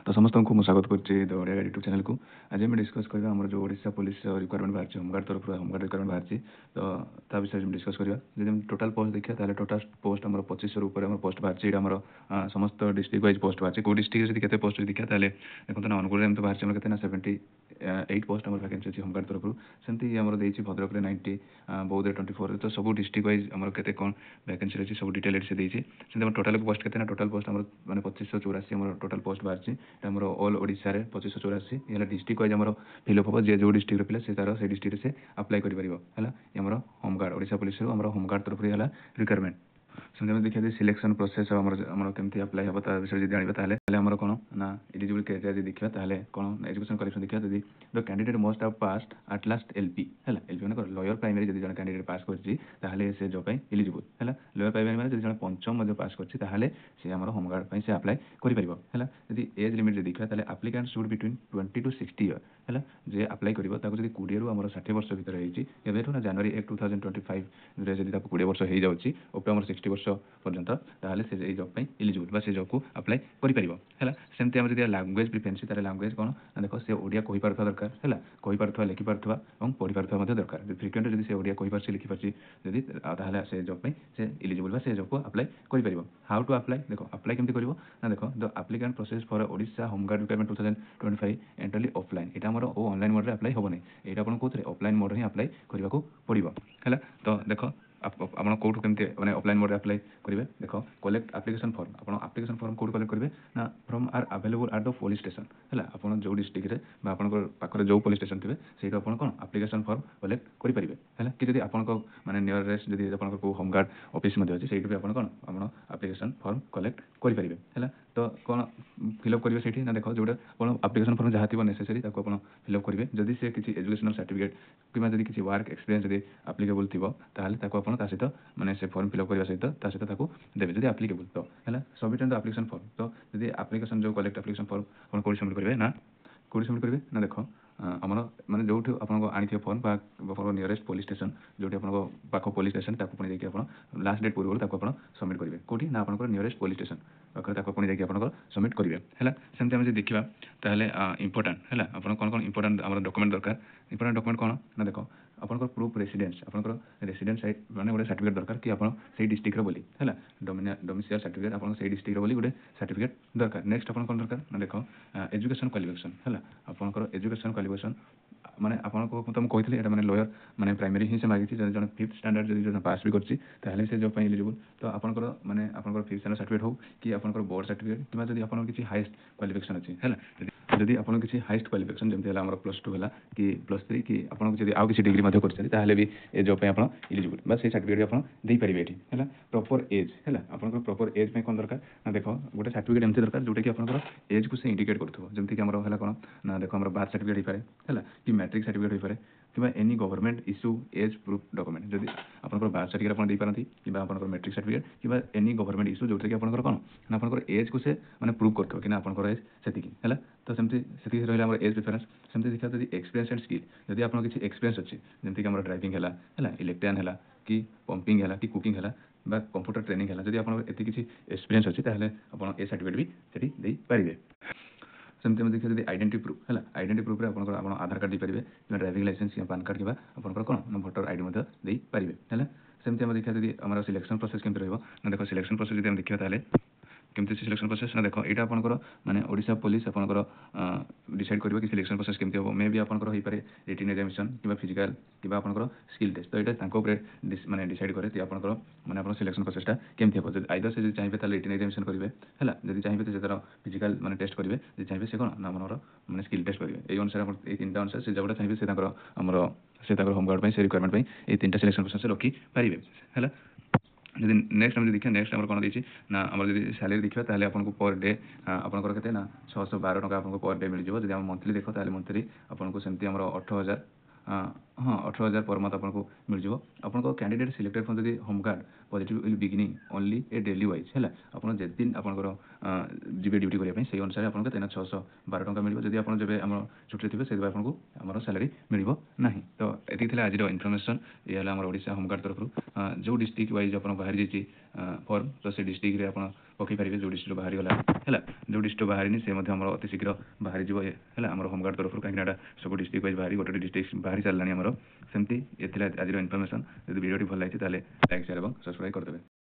तो समस्त को स्वागत करुच्ची the Odia guide YouTube channel को। आज आम डिस्कस करवा आम जो ओडिशा पुलिस रिक्वायरमेंट बाहर होमगार्ड तरफ होमगार्ड रिक्वायरमेंट बाहर तो ता विषय डिस्कस करवा। जब टोटाल पोस्ट देखा टोटाल पोस्ट आम 2500 पोस्ट बाहर आम समस्त डिस्ट्रिक्ट वाइज पोस्ट बाहर कौ डिस्ट्रिक्ट के पोस्ट देखा देखते ना अनुगुल में बाहर के 78 पोस्ट आम वैकेंसी अच्छी होमगार्ड तरफ सेमती आम देखिए भद्रक 90 बौद्ध 24 तो सब डिस्ट्रिक्ट वाइज आम के कौन वैकेंसी अच्छी सब डिटेल से देती टोटाल पोस्ट के टोटाल पोस्ट आम मैंने 2584 टोटाल पोस्ट बाहर आमर ऑल ओडिशा रे 2584 ये डिस्ट्रिक्ट वाइज आम फिलअप हम जे जो डिस्ट्रिक्ट पिला से तार से डिस्ट्रिक्ट से अप्लाई कर आमर होमगार्ड ओडिशा पुलिस आमर होमगार्ड तरफ रिक्वायरमेंट सेमती देखिए सिलेक्शन प्रोसेस आमर केमती अप्लाई हम विषय जानवा आमर कौन ना एलिजिबल क्राइटेरिया देखा कौन एजुकेशन क्वालिफिकेशन देखा जब the candidate must have passed at least LP है एलपी मैंने लॉयर प्राइमरी जब जन कैंडिडेट पास कर से जॉब एलिजिबल है लॉयर प्राइमरी मैंने जब पंचम पास कर होमगार्ड से अप्लाई कर एज लिमिट देखा applicant should between 20 to 60 year है जे अप्लाई कर 20 रू आम 60 वर्ष भितर होती ना जनवरी 1 2025 जब 20 वर्ष हो जाऊँगी ओपे आम 60 वर्ष पर्यंत ताहले से जॉब एलिजिबल से जॉब को अप्लाई कर सेमती आम जब लैंग्वेज प्रिफरेंस तार लैंग्वेज कौन देख से ओडिया कही पार दरकार है कही पार लिखि पार और पढ़ी पार दरकार फ्रिक्वेंट जब से ओडिया कही पार लिखिपार जदि से जॉब से एलिजिबल से जॉब को अप्लाई कर हाउ टू अप्लाई देख अप्लाई केमती कर ना देख the applicant process for Odisha home guard requirement 2025 entirely offline यहाँ आमर ऑनलाइन मोड अप्लाई होनी यहाँ आप कौन ऑफलाइन मोड ही अप्लाई करने को पड़ो है तो देख आप कौटू केमती मैंने ऑफलाइन मोड अप्लाई करेंगे देख कलेक्ट एप्लिकेशन फॉर्म आप एप्लिकेशन फॉर्म कौट कलेक्ट करेंगे ना from are available at the police station है आप जो डिस्ट्रिक्ट में पाखे जो पुलिस स्टेशन थे से आप कौन एप्लिकेशन फॉर्म कलेक्ट करेंगे है कि जब आप मैंने नियरेस्ट जब आप होमगार्ड ऑफिस अच्छे से आप कौन आप एप्लिकेशन फॉर्म कलेक्ट करेंगे है तो कौन फिलअप करेंगे से ना देख जो एप्लिकेशन फॉर्म जहाँ थी नेसेसरी आप फिलअप करेंगे जदि से किसी एजुकेशनल सर्टिफिकेट कि किसी वर्क एक्सपीरियंस जब एप्लिकेबल थी ताको सहित मैंने से फॉर्म फिलअप करने सहित देवे जब एप्लिकेबल तो है सबमिट द एप्लिकेशन फॉर्म तो जब एप्लिकेशन जो कलेक्ट एप्लिकेशन फॉर्म आप कौन सबमिट करेंगे ना कौन सबमिट करेंगे ना देख आमर मैंने जो आनी फॉर्म नियरेस्ट पुलिस स्टेशन जो पाख पुलिस स्टेशन पुणी आप लास्ट डेट पूर्व आप सबमिट करेंगे कौटी ना आप नियरेस्ट पुलिस स्टेशन पाखे पुणी आप सबमिट करेंगे है सेमती आम देखा ताहले इंपोर्टाट है आप कौन कौन इंपोर्टाट आम डॉक्यूमेंट दरकार इंपोर्टाट डॉक्यूमेंट कौन ना देख आपंकर प्रूफ रेसिडेंस आपंकर रेसिडेंस मैंने गोटे सर्टिफिकेट दरकार कि आप डिस्ट्रिक्ट बोली है डोमिसाइल सर्टिफिकेट आप डिस्ट्रिक्ट बोली गोटे सर्टिफिकेट दरकार नेक्स्ट आप कौन दरकार ना देख एजुकेशन क्वालिफिकेशन है आपंकर एजुकेशन क्वालिफिकेशन माने आपको तुम कही मैंने लॉयर मैंने प्राइमरी ही से मांगी जो 5th स्टैंडर्ड जो पास भी करते से जॉब एलिजिबल तो आपंकर मैंने आप 5th स्टैंडर्ड सर्टिफिकेट हो कि आपंकर बोर्ड सर्टिफिकेट कि जब आप किसी हाईएस्ट क्वालिफिकेशन अच्छी है जदि आप किसी हाईएस्ट क्वालिफिकेशन जमी है +2 है कि +3 कि आपको आउ किसी डिग्री कर भी ए जॉब आप एलिजिबल बस से सर्टिफिकेट आप देपारे ये है प्रॉपर एज है आपंकर प्रॉपर एज में कौन दरकार ना देख गोटे सर्टिफिकेट एमती दरकार जोटा कि आप एज को से इंडिकेट करूँ जमीक है कौन ना देख बार्थ सर्टिफिकेट हो पाए है कि मैट्रिक सर्टिफिकेट हो पाए कि any government issue age proof document जब आप बार्थ सर्टिफिकेट आप पारती कि आप मैट्रिक सर्टिफिकेट कि एनी गवर्नमेंट इश्यू जो कि आप कौन ना आप एज को से मैंने प्रूव करते कि आप एज से है तो सेमती रहा एज प्रिफरेन्स सेमती देखा जब एक्सपीरियंस एंड स्किल जब आप किसी एक्सपीरियंस अच्छी जमीक ड्राइविंग है इलेक्ट्रिशियन है कि पंपिंग है कि कुकिंग है बा कंप्यूटर ट्रेनिंग है जब आप किसी एक्सपीरियंस अच्छी ताहले आप ए सर्टिफिकेट भी सेठी दे पारिबे सेमती आम देखिए जब आइडेंटिटी प्रूफ है आइडेंटिटी प्रूफ आप आधार कार्ड देपारे कि ड्राइविंग लाइसेंस या पान कार्ड कि आप कौन भोटर आईडी दे पारे है सेमती आम देखिए जब आम सिलेक्शन प्रोसेस केमती रहा ना देख सिलेक्शन प्रोसेस जब देखा ताहले केमती सिलेक्शन प्रोसेस ना देख यहाँ आपंकर माने ओडिशा पुलिस आपंकर डिसाइड करिवो कि सिलेक्शन प्रोसेस केमती हो मे बी आपंकर हो पारे रिटन एग्जामिनेशन कि फिजिकल कि आपंकर स्किल टेस्ट तो यहाँ माने डिसाइड करे कि आपंकर माने आप सिलेक्शन प्रोसेसटा केमती हो आइदर से चाहिए ताहले रिटन एग्जामिनेशन करेंगे है जब चाहिए तो तार फिजिकल माने टेस्ट करेंगे जो चाहिए से कौन ना आमर माने स्किल टेस्ट करेंगे ये अनुसार ये 3टा अनुसार से जगटा चाहिए से आमर से होमगार्ड से रिक्वायरमेंट ये 3टा सिलेक्शन प्रोसेस रखी पारे है जब नेक्स्ट आम देखिए नेक्स्ट आम कौन देती ना आम जब सैलरी देखा ताहले आपको पर डे आपंकर के ना 612 टका आपको पर डे मिल जाए जब आम मंथली देख ताहले मंथली आपको सेमती आम 18,000 हाँ 18,000 पर मंथ आपको मिल जाए आपको कैंडिडेट सिलेक्टेड फ्रॉम जब home guard positive will beginning only A daily wise है आप जिन आपंकर जी ड्यूटी करने से अनुसार आपको तेना 612 टका मिले जब आप जब आम छुट्टी थे से आपको आम सैलरी मिल ना तो ये आज इनफर्मेशन ये ओडिशा होमगार्ड तरफ जो डिस्ट्रिक्ट वाइज आप बाहरी जाइए फॉर्म तो से डिस्ट्रिक्ट रे आप पकई पारे जो डिस्ट्रिक्ट बाहरी गला है जो डिस्ट्रिक्ट बाहरी से अति शीघ्र बाहरी जीव है आम होमगार्ड तरफ कहीं सब डिस्ट्रिक्ट वाइज बाहरी गोटे डिस्ट्रिक्ट बाहरी सारे आमर सेमती आज इनफर्मेशन यदि वीडियो भल लगी लाइक शेयर और सब्सक्राइब करदेवे।